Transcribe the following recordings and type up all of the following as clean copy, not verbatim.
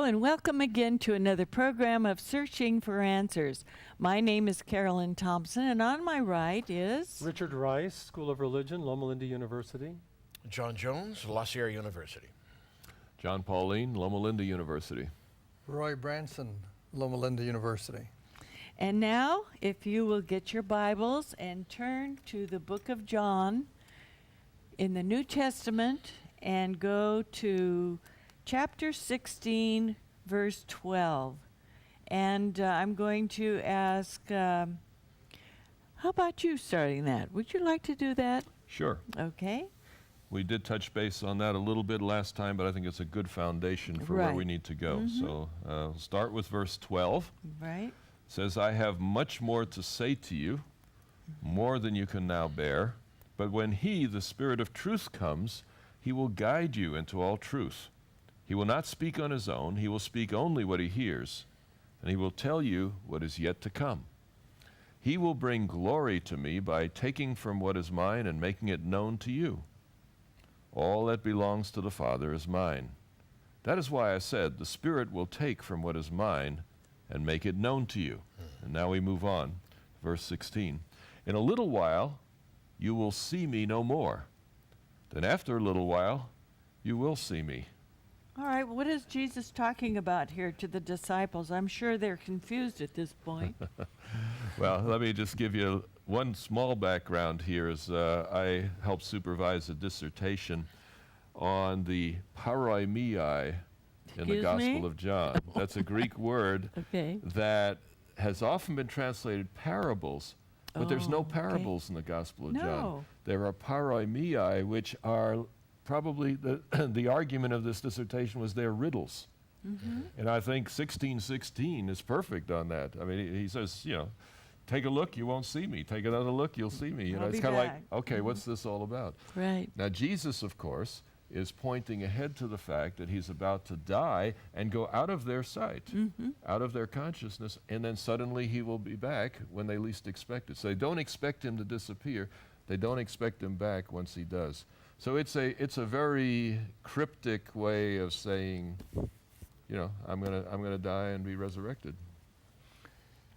and welcome again to another program of Searching for Answers. My name is Carolyn Thompson, and on my right is... Richard Rice, School of Religion, Loma Linda University. John Jones, La Sierra University. John Pauline, Loma Linda University. Roy Branson, Loma Linda University. And now, if you will get your Bibles and turn to the book of John in the New Testament and go to chapter 16, verse 12. And I'm going to ask, how about you starting that? Would you like to do that? Sure. Okay. We did touch base on that a little bit last time, but I think it's a good foundation for where we need to go. So we'll start with verse 12. Right. It says, I have much more to say to you, more than you can now bear. But when he, the Spirit of truth, comes, he will guide you into all truth. He will not speak on his own. He will speak only what he hears, and he will tell you what is yet to come. He will bring glory to me by taking from what is mine and making it known to you. All that belongs to the Father is mine. That is why I said, the Spirit will take from what is mine and make it known to you. And now we move on. Verse 16. In a little while, you will see me no more. Then after a little while, you will see me. All right, what is Jesus talking about here to the disciples? I'm sure they're confused at this point. Well, let me just give you one small background here. As I helped supervise a dissertation on the paroimai in the Gospel of John. That's a Greek word that has often been translated parables, but there's no parables in the Gospel of John. There are paroimai, which are probably the argument of this dissertation was they're riddles. And I think 16:16 is perfect on that. I mean, he says, you know, take a look, you won't see me. Take another look, you'll see me. You know, it's kind of like, okay, what's this all about? Right. Now, Jesus, of course, is pointing ahead to the fact that he's about to die and go out of their sight, out of their consciousness, and then suddenly he will be back when they least expect it. So they don't expect him to disappear. They don't expect him back once he does. So it's a very cryptic way of saying, you know, I'm gonna die and be resurrected.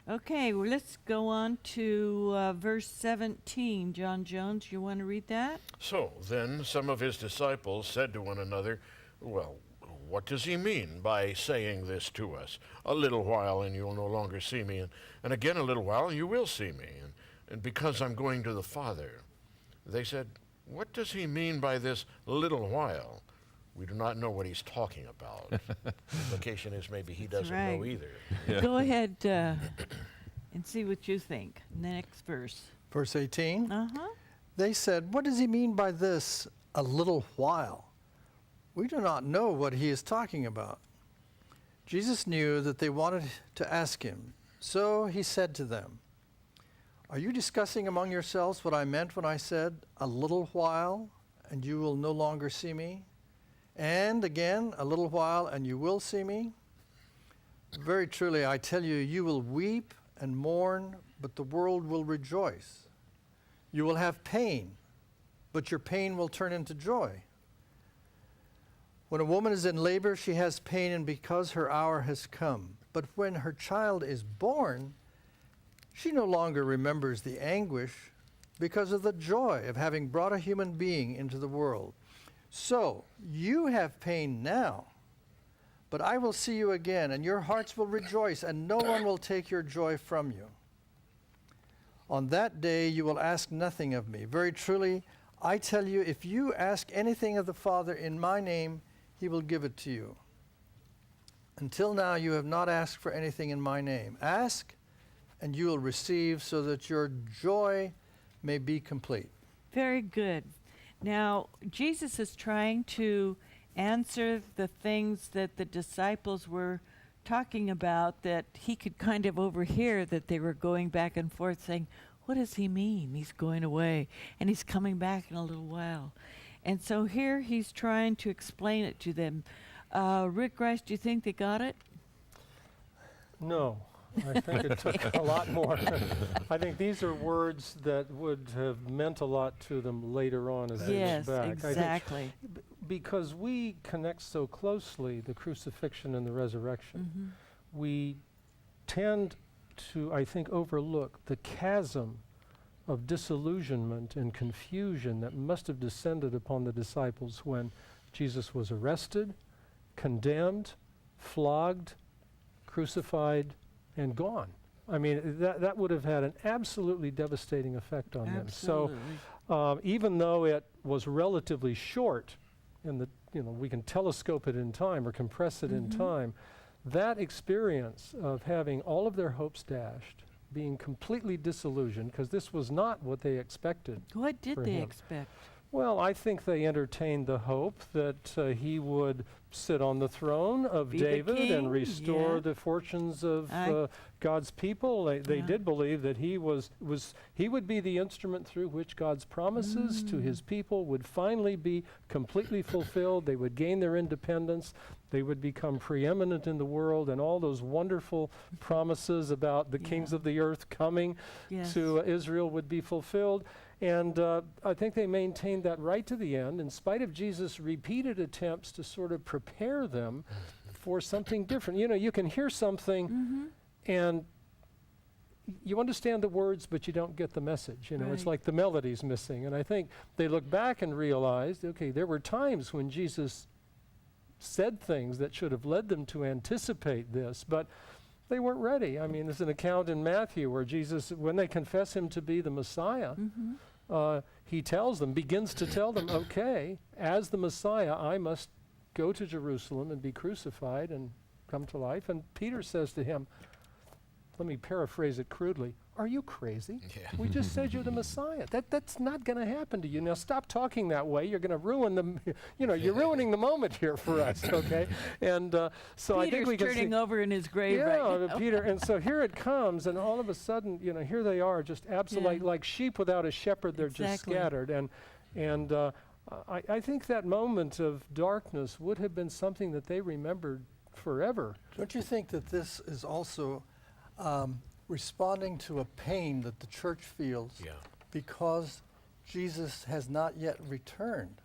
Okay, well, let's go on to verse 17. John Jones, you want to read that? So then some of his disciples said to one another, well, what does he mean by saying this to us? A little while and you'll no longer see me, and again a little while and you will see me, and because I'm going to the Father. They said, what does he mean by this little while? We do not know what he's talking about. The implication is maybe he doesn't know either. Go ahead and see what you think. Next verse. Verse 18. They said, what does he mean by this, a little while? We do not know what he is talking about. Jesus knew that they wanted to ask him, so he said to them, are you discussing among yourselves what I meant when I said, a little while, and you will no longer see me? And again, a little while, and you will see me? Very truly, I tell you, you will weep and mourn, but the world will rejoice. You will have pain, but your pain will turn into joy. When a woman is in labor, she has pain, and because her hour has come. But when her child is born, she no longer remembers the anguish because of the joy of having brought a human being into the world. So, you have pain now, but I will see you again, and your hearts will rejoice, and no one will take your joy from you. On that day you will ask nothing of me. Very truly, I tell you, if you ask anything of the Father in my name, he will give it to you. Until now you have not asked for anything in my name. Ask, and you will receive, so that your joy may be complete. Very good. Now, Jesus is trying to answer the things that the disciples were talking about that he could kind of overhear, that they were going back and forth saying, what does he mean? He's going away, and he's coming back in a little while. And so here he's trying to explain it to them. Rick Rice, do you think they got it? No. I think it took a lot more. I think these are words that would have meant a lot to them later on as they look back. Yes, exactly. because we connect so closely the crucifixion and the resurrection, we tend to, I think, overlook the chasm of disillusionment and confusion that must have descended upon the disciples when Jesus was arrested, condemned, flogged, crucified, and gone. I mean, that would have had an absolutely devastating effect on them. So even though it was relatively short, and we can telescope it in time or compress it in time, that experience of having all of their hopes dashed, being completely disillusioned, because this was not what they expected. What did they expect? Well, I think they entertained the hope that he would sit on the throne of David and restore the fortunes of God's people. They did believe that he would be the instrument through which God's promises to his people would finally be completely fulfilled. They would gain their independence. They would become preeminent in the world, and all those wonderful promises about the kings of the earth coming to Israel would be fulfilled. And I think they maintained that right to the end, in spite of Jesus' repeated attempts to sort of prepare them for something different. You know, you can hear something and you understand the words, but you don't get the message. You know, it's like the melody's missing. And I think they look back and realized, okay, there were times when Jesus said things that should have led them to anticipate this, but they weren't ready. I mean, there's an account in Matthew where Jesus, when they confess him to be the Messiah, he begins to tell them, okay, as the Messiah, I must go to Jerusalem and be crucified and come to life. And Peter says to him, let me paraphrase it crudely, are you crazy? We just said you're the Messiah. That's not going to happen to you. Now stop talking that way. You're going to ruin you're ruining the moment here for us, okay? And so I think we can turning over in his grave right now. Peter, and so here it comes, and all of a sudden, here they are, just absolutely like sheep without a shepherd. They're just scattered, and I think that moment of darkness would have been something that they remembered forever. Don't you think that this is also responding to a pain that the church feels because Jesus has not yet returned?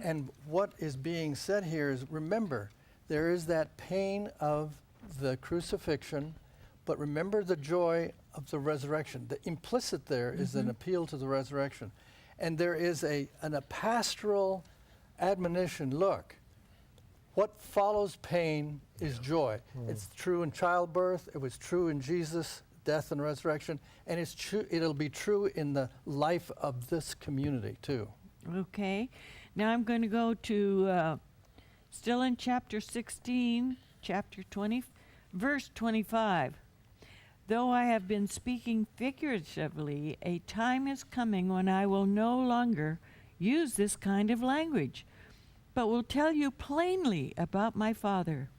And what is being said here is, remember, there is that pain of the crucifixion, but remember the joy of the resurrection. The implicit there is an appeal to the resurrection. And there is a pastoral admonition. Look, what follows pain is joy. It's true in childbirth. It was true in Jesus' death and resurrection. And it's true. It'll be true in the life of this community, too. Okay. Now I'm going to go to, still in chapter 16, chapter 20, verse 25. Though I have been speaking figuratively, a time is coming when I will no longer use this kind of language, but will tell you plainly about my Father.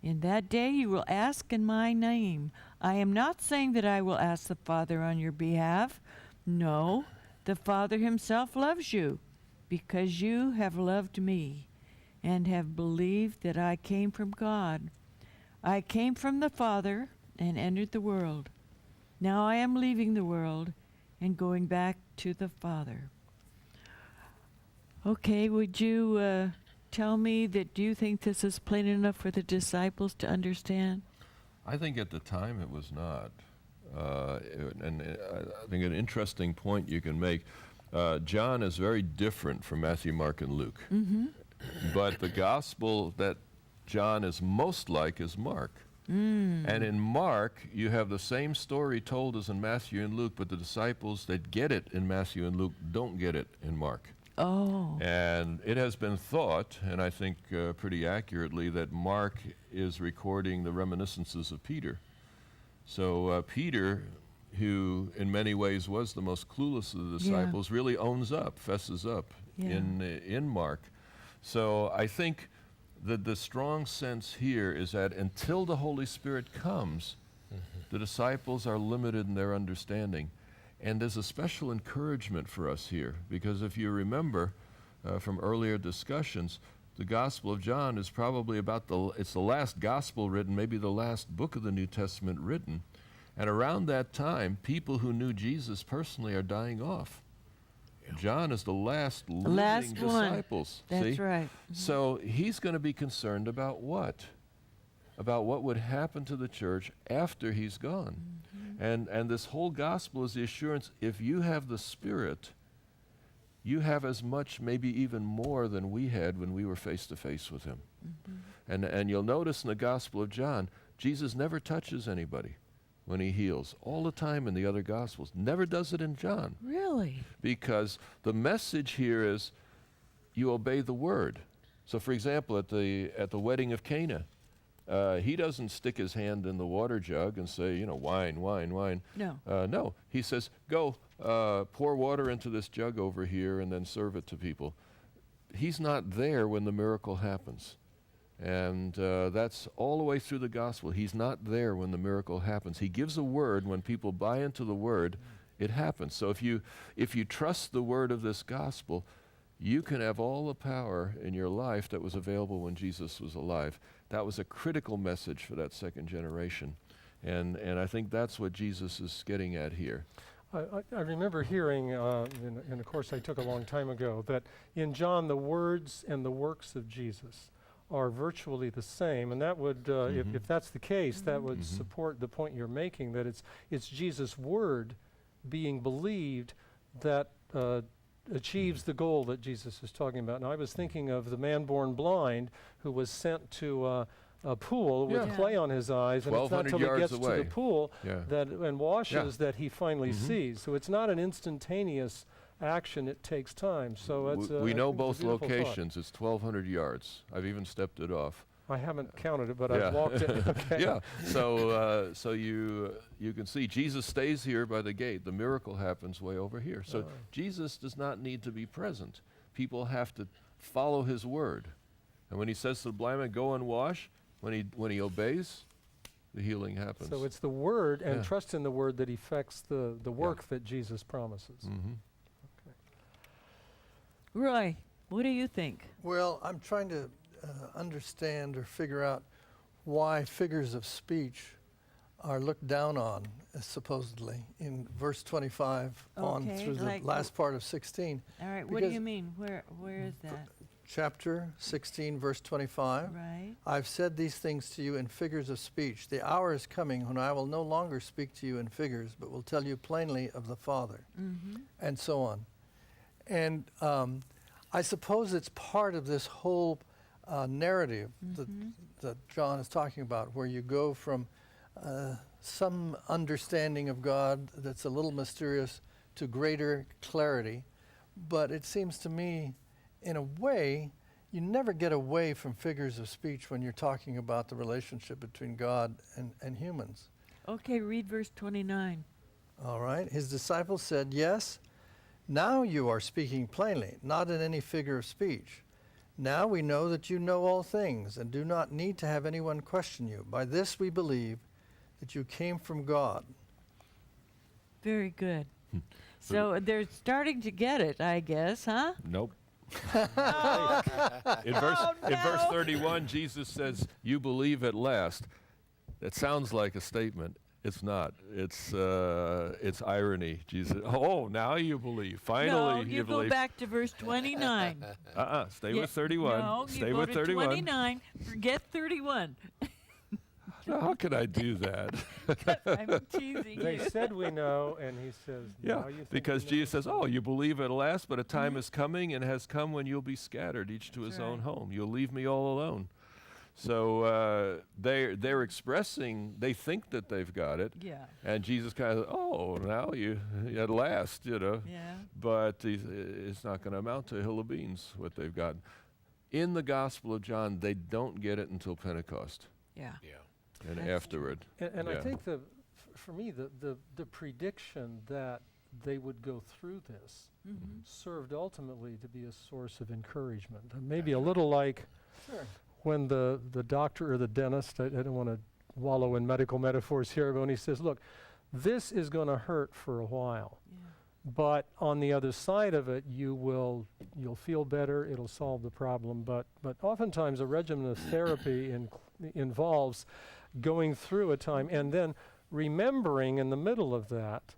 In that day you will ask in my name. I am not saying that I will ask the Father on your behalf. No, the Father himself loves you, because you have loved me and have believed that I came from God. I came from the Father and entered the world. Now I am leaving the world and going back to the Father. Okay, would you tell me that do you think this is plain enough for the disciples to understand? I think at the time it was not. I think an interesting point you can make, John is very different from Matthew, Mark, and Luke. But the gospel that John is most like is Mark. And in Mark, you have the same story told as in Matthew and Luke, but the disciples that get it in Matthew and Luke don't get it in Mark. Oh. And it has been thought, and I think pretty accurately, that Mark is recording the reminiscences of Peter. So Peter, who in many ways was the most clueless of the disciples, really owns up, fesses up in Mark. So I think that the strong sense here is that until the Holy Spirit comes, the disciples are limited in their understanding. And there's a special encouragement for us here, because if you remember from earlier discussions, the Gospel of John is probably it's the last gospel written, maybe the last book of the New Testament written. And around that time, people who knew Jesus personally are dying off. John is the last living last one. disciples. That's see? right. So he's going to be concerned about what? About what would happen to the church after he's gone. And this whole gospel is the assurance, if you have the Spirit, you have as much, maybe even more than we had when we were face to face with him. And you'll notice in the Gospel of John, Jesus never touches anybody when he heals. All the time in the other Gospels. Never does it in John. Really? Because the message here is you obey the word. So for example, at the wedding of Cana, he doesn't stick his hand in the water jug and say, wine, wine, wine. No. No. He says, go, pour water into this jug over here and then serve it to people. He's not there when the miracle happens. And that's all the way through the gospel. He's not there when the miracle happens. He gives a word. When people buy into the word, it happens. So if you trust the word of this gospel, you can have all the power in your life that was available when Jesus was alive. That was a critical message for that second generation. And I think that's what Jesus is getting at here. I remember hearing, and of course I took a long time ago, that in John the words and the works of Jesus are virtually the same, and that would, if that's the case, that would support the point you're making, that it's Jesus' word being believed that achieves the goal that Jesus is talking about. Now, I was thinking of the man born blind who was sent to a pool with clay on his eyes, and it's not until he gets to the pool and washes that he finally sees. So it's not an instantaneous action, it takes time. So it's we know both locations. It's 1,200 yards. I've even stepped it off. I haven't counted it, but I've walked it. Okay. Yeah. So you can see Jesus stays here by the gate. The miracle happens way over here. So Jesus does not need to be present. People have to follow his word. And when he says to the blind man, go and wash, when he obeys, the healing happens. So it's the word and trust in the word that effects the work that Jesus promises. Okay. Roy, what do you think? Well, I'm trying to understand or figure out why figures of speech are looked down on, supposedly, in verse 25 on through the last part of 16. All right, what do you mean? Where is that? Chapter 16, verse 25. Right. I've said these things to you in figures of speech. The hour is coming when I will no longer speak to you in figures, but will tell you plainly of the Father, and so on. And I suppose it's part of this whole narrative that John is talking about, where you go from some understanding of God that's a little mysterious to greater clarity. But it seems to me, in a way, you never get away from figures of speech when you're talking about the relationship between God and humans. Okay, read verse 29. All right. His disciples said, yes, now you are speaking plainly, not in any figure of speech. Now we know that you know all things and do not need to have anyone question you. By this we believe that you came from God. Very good. So they're starting to get it, I guess, huh? Nope. In verse 31, Jesus says, you believe at last. That sounds like a statement. It's not. It's irony. Jesus, now you believe. Finally, you believe. go back to verse 29. Stay with 31. No, Stay you go with to 31. 29. Forget 31. How can I do that? I'm teasing They you. said we know, and he says, now you think because we know. Jesus says, you believe at last, but a time is coming and has come when you'll be scattered, each to his own home. You'll leave me all alone. So they're expressing, they think that they've got it. Yeah. And Jesus kind of, now you, at last, Yeah. But it's not going to amount to a hill of beans, what they've got. In the Gospel of John, they don't get it until Pentecost Yeah. and That's afterward. And I think for me, the prediction that they would go through this served ultimately to be a source of encouragement. Maybe a little like when the doctor or the dentist, I don't want to wallow in medical metaphors here, but when he says, look, this is going to hurt for a while. Yeah. But on the other side of it, you'll feel better, it'll solve the problem. But oftentimes a regimen of therapy involves going through a time and then remembering in the middle of that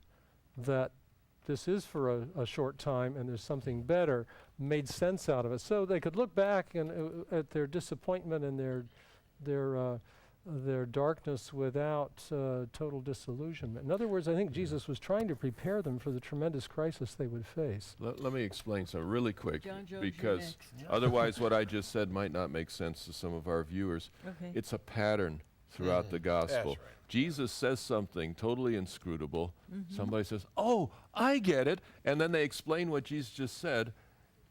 this is for a short time and there's something better, made sense out of it. So they could look back and at their disappointment and their darkness without total disillusionment. In other words, I think Jesus was trying to prepare them for the tremendous crisis they would face. Let me explain something really quick, John Jones, you're because next. otherwise what I just said might not make sense to some of our viewers. Okay. It's a pattern throughout the gospel. That's right. Jesus says something totally inscrutable. Somebody says, "Oh, I get it," and then they explain what Jesus just said,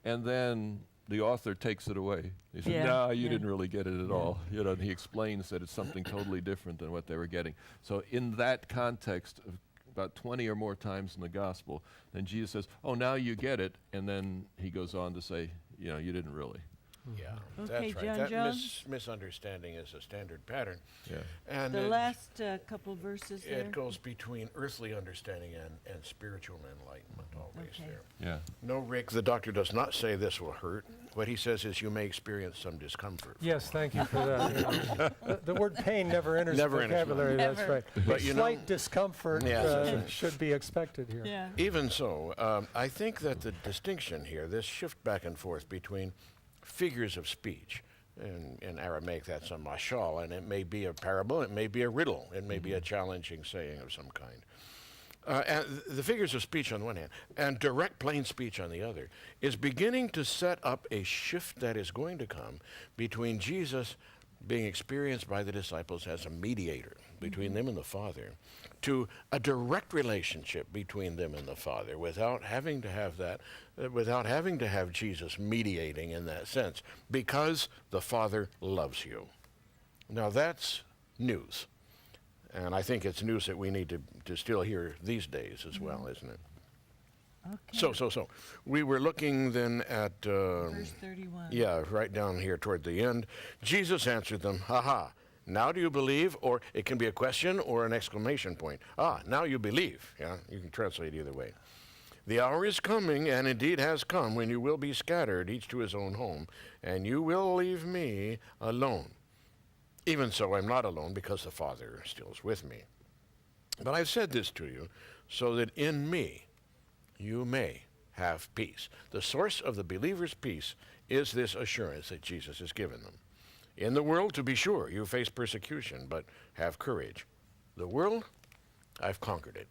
and then the author takes it away. He says, Yeah, "No, you yeah. didn't really get it at all." You know, and he explains that it's something totally different than what they were getting. So in that context, of about 20 or more times in the gospel, then Jesus says, "Oh, now you get it," and then he goes on to say, "You know, you didn't really." Yeah, Okay, that's right. John That Jones? misunderstanding is a standard pattern. Yeah. And The last couple verses there. it goes between earthly understanding and spiritual enlightenment always Okay. there. Yeah. No, Rick, the doctor does not say this will hurt. What he says is you may experience some discomfort. Yes, thank you for that. The word pain never enters Never the enters my vocabulary, that's Never. right. But you know- Slight discomfort Yes, that's right. should be expected here. Yeah. Even so, I think that the distinction here, this shift back and forth between figures of speech, in Aramaic that's a mashal, and it may be a parable, it may be a riddle, it may be a challenging saying of some kind. And the figures of speech on one hand, and direct plain speech on the other, is beginning to set up a shift that is going to come between Jesus being experienced by the disciples as a mediator between them and the Father, to a direct relationship between them and the Father, without having to have that, without having to have Jesus mediating in that sense, because the Father loves you. Now that's news. And I think it's news that we need to still hear these days as well, isn't it? Okay. So we were looking then at Verse 31. yeah, right down here toward the end. Jesus answered them, "Ha ha, now do you believe?" Or it can be a question or an exclamation point. "Ah, now you believe." Yeah, you can translate either way. "The hour is coming, and indeed has come, when you will be scattered, each to his own home, and you will leave me alone. Even so, I'm not alone, because the Father still is with me. But I've said this to you, so that in me you may have peace." The source of the believer's peace is this assurance that Jesus has given them. "In the world, to be sure, you face persecution, but have courage. The world, I've conquered it."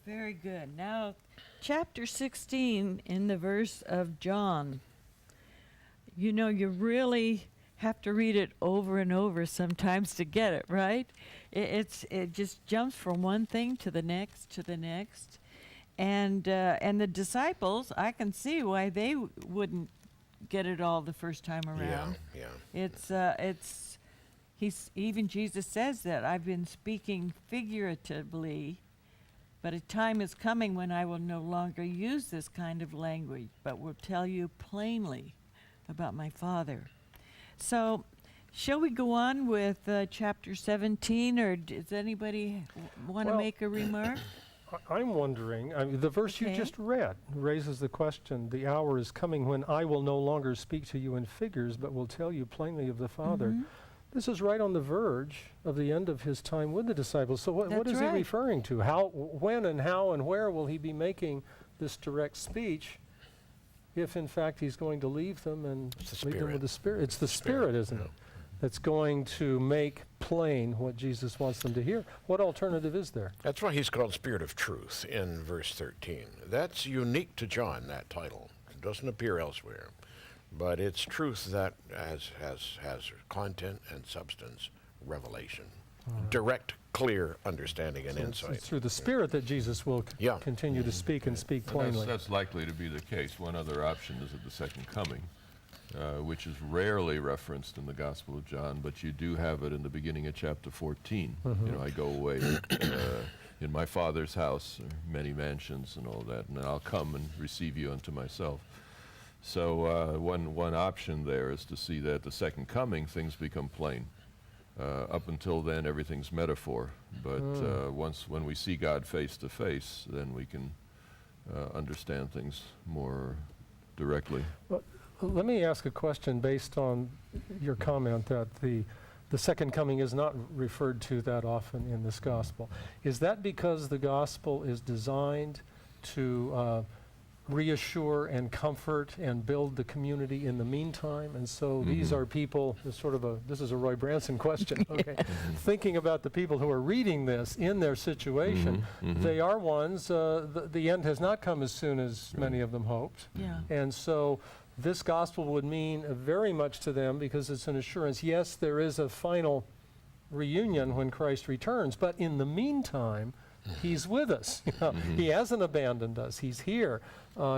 Very good. Now, chapter 16 in the verse of John. You know, you really have to read it over and over sometimes to get it, right? It just jumps from one thing to the next to the next. And the disciples, I can see why they wouldn't get it all the first time around. Yeah. Even Jesus says that I've been speaking figuratively, but a time is coming when I will no longer use this kind of language, but will tell you plainly about my Father. So, shall we go on with chapter 17, or does anybody want to Well, make a remark? I'm wondering, the verse you Okay. just read raises the question, "The hour is coming when I will no longer speak to you in figures, but will tell you plainly of the Father." Mhm. This is right on the verge of the end of his time with the disciples. So what That's is right. he referring to? When and how and where will he be making this direct speech if, in fact, he's going to leave them and It's the leave them Spirit. with the Spirit? It's the Spirit, isn't it? That's going to make plain what Jesus wants them to hear. What alternative is there? That's why he's called Spirit of Truth in verse 13. That's unique to John, that title. It doesn't appear elsewhere. But it's truth that has content and substance, revelation. Direct, clear understanding and So it's insight. through the Spirit that Jesus will Yeah. continue to speak and speak And plainly. that's likely to be the case. One other option is at the second coming, which is rarely referenced in the Gospel of John, but you do have it in the beginning of chapter 14. You know, I go away in my Father's house, many mansions and all that, and then I'll come and receive you unto myself. So one option there is to see that at the second coming, things become plain. Up until then, everything's metaphor. But when we see God face to face, then we can understand things more directly. Let me ask a question based on your comment that the the second coming is not referred to that often in this gospel. Is that because the gospel is designed to reassure and comfort and build the community in the meantime? And so these are people, this is a Roy Branson question, okay? Thinking about the people who are reading this in their situation, they are ones, the end has not come as soon as many of them hoped. Yeah. And so this gospel would mean very much to them because it's an assurance. Yes, there is a final reunion when Christ returns, but in the meantime, He's with us. He hasn't abandoned us. He's here.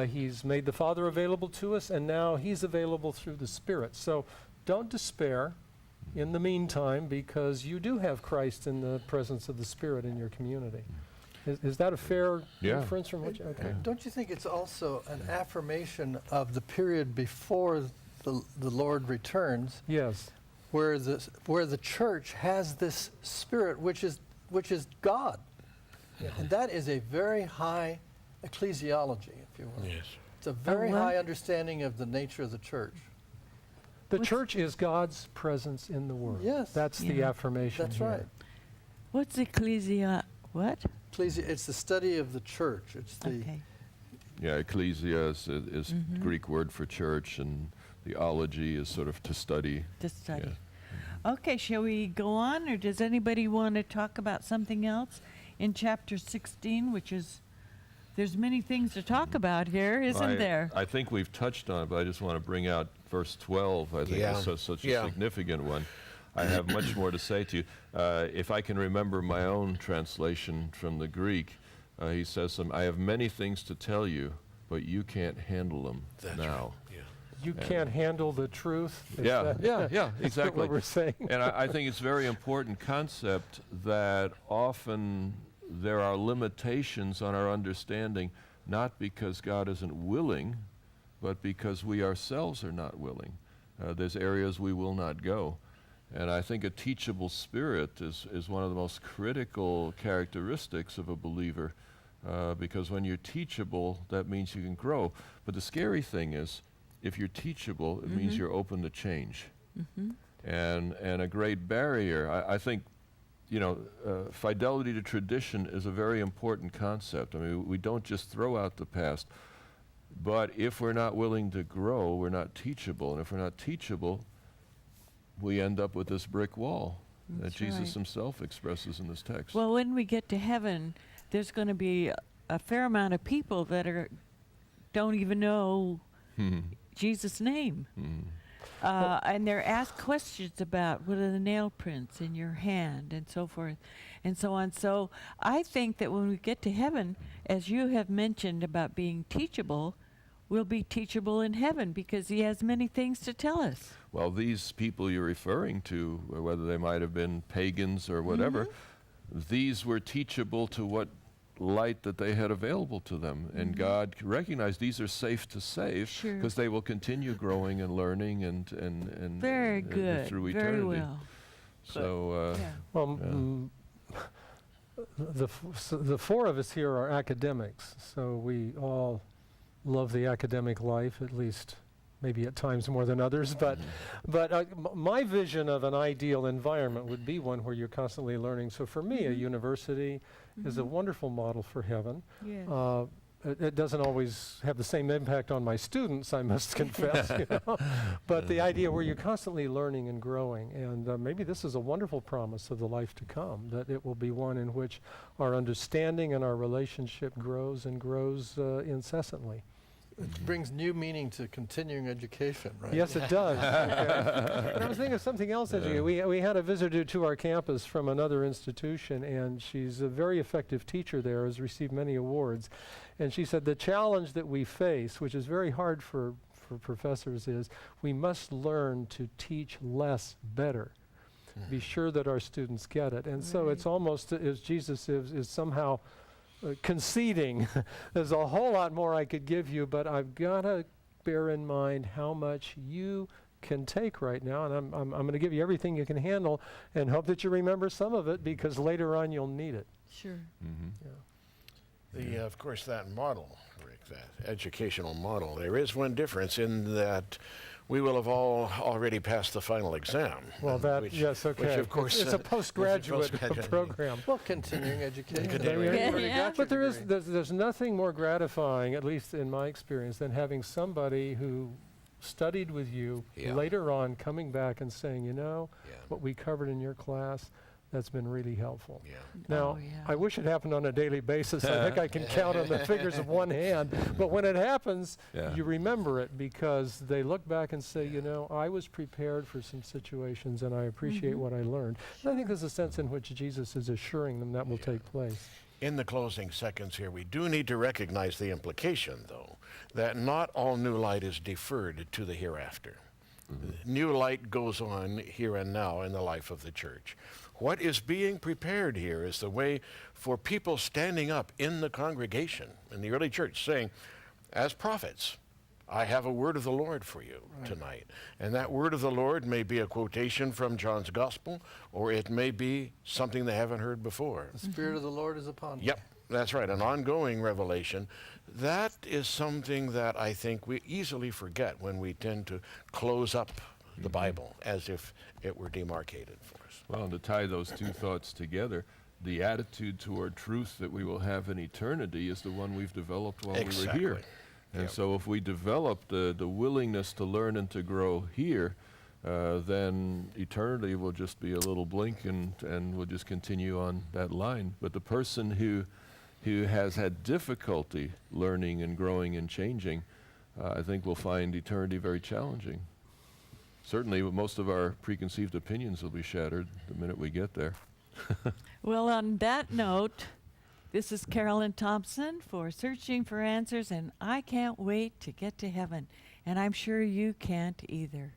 He's made the Father available to us, and now He's available through the Spirit. So don't despair in the meantime, because you do have Christ in the presence of the Spirit in your community. Is that a fair inference from what you... Okay. Don't you think it's also an affirmation of the period before the Lord returns? Yes. Where the church has this Spirit, which is God. And that is a very high ecclesiology, if you will. Yes. It's a very high understanding of the nature of the church. The church is God's presence in the world. Yes. That's the affirmation. That's here. right. What's what? It's the study of the church. It's the Okay. Yeah, ecclesia is Greek word for church, and theology is sort of to study. To study. Yeah. Okay, shall we go on, or does anybody want to talk about something else in chapter 16, which is, there's many things to talk about here, isn't there? I think we've touched on it, but I just want to bring out verse 12. I think is such a significant one. I have much more to say to you. If I can remember my own translation from the Greek, he says, I have many things to tell you, but you can't handle them now. Right. You can't handle the truth? Yeah, exactly. Is that what we're saying? And I think it's a very important concept that often there are limitations on our understanding, not because God isn't willing, but because we ourselves are not willing. There's areas we will not go. And I think a teachable spirit is one of the most critical characteristics of a believer, because when you're teachable, that means you can grow. But the scary thing is, if you're teachable, it means you're open to change. And a great barrier, I think, fidelity to tradition is a very important concept. I mean, we don't just throw out the past, but if we're not willing to grow, we're not teachable. And if we're not teachable, we end up with this brick wall that Jesus himself expresses in this text. Well, when we get to heaven, there's going to be a fair amount of people that don't even know Jesus' name. And they're asked questions about what are the nail prints in your hand and so forth and so on. So I think that when we get to heaven, as you have mentioned about being teachable, we'll be teachable in heaven because He has many things to tell us. Well, these people you're referring to, whether they might have been pagans or whatever, these were teachable to what light that they had available to them. And God recognized these are safe to save because they will continue growing and learning and Very good. through eternity. Very well. So, the four of us here are academics, so we all love the academic life, at least maybe at times more than others, but my vision of an ideal environment would be one where you're constantly learning. So for me, a university is a wonderful model for heaven. Yes. It doesn't always have the same impact on my students, I must confess. But the idea where you're constantly learning and growing, and maybe this is a wonderful promise of the life to come, that it will be one in which our understanding and our relationship grows and grows incessantly. It brings new meaning to continuing education, right? Yes, it does. And I was thinking of something else. We had a visitor to our campus from another institution, and she's a very effective teacher there, has received many awards. And she said the challenge that we face, which is very hard for professors, is we must learn to teach less better. Be sure that our students get it. And so it's almost as Jesus is somehow conceding, there's a whole lot more I could give you, but I've got to bear in mind how much you can take right now, and I'm going to give you everything you can handle and hope that you remember some of it because later on you'll need it. Sure. Of course, that model, Rick, that educational model, there is one difference in that we will have all already passed the final exam. Well, yes, okay. Which of course, it's a postgraduate program. Well, continuing education. But there's nothing more gratifying, at least in my experience, than having somebody who studied with you later on coming back and saying, what we covered in your class, that's been really helpful. Yeah. Now, I wish it happened on a daily basis. I think I can count on the fingers of one hand. But when it happens, you remember it because they look back and say, I was prepared for some situations and I appreciate what I learned. And I think there's a sense in which Jesus is assuring them that will take place. In the closing seconds here, we do need to recognize the implication, though, that not all new light is deferred to the hereafter. New light goes on here and now in the life of the church. What is being prepared here is the way for people standing up in the congregation, in the early church, saying, as prophets, I have a word of the Lord for you tonight. And that word of the Lord may be a quotation from John's gospel, or it may be something they haven't heard before. The Spirit of the Lord is upon me. Yep, that's right, an ongoing revelation. That is something that I think we easily forget when we tend to close up the Bible as if it were demarcated for us. Well, and to tie those two thoughts together, the attitude toward truth that we will have in eternity is the one we've developed while we were here. And so if we develop the willingness to learn and to grow here, then eternity will just be a little blink and we'll just continue on that line. But the person who has had difficulty learning and growing and changing, I think will find eternity very challenging. Certainly, most of our preconceived opinions will be shattered the minute we get there. Well, on that note, this is Carolyn Thompson for Searching for Answers, and I can't wait to get to heaven, and I'm sure you can't either.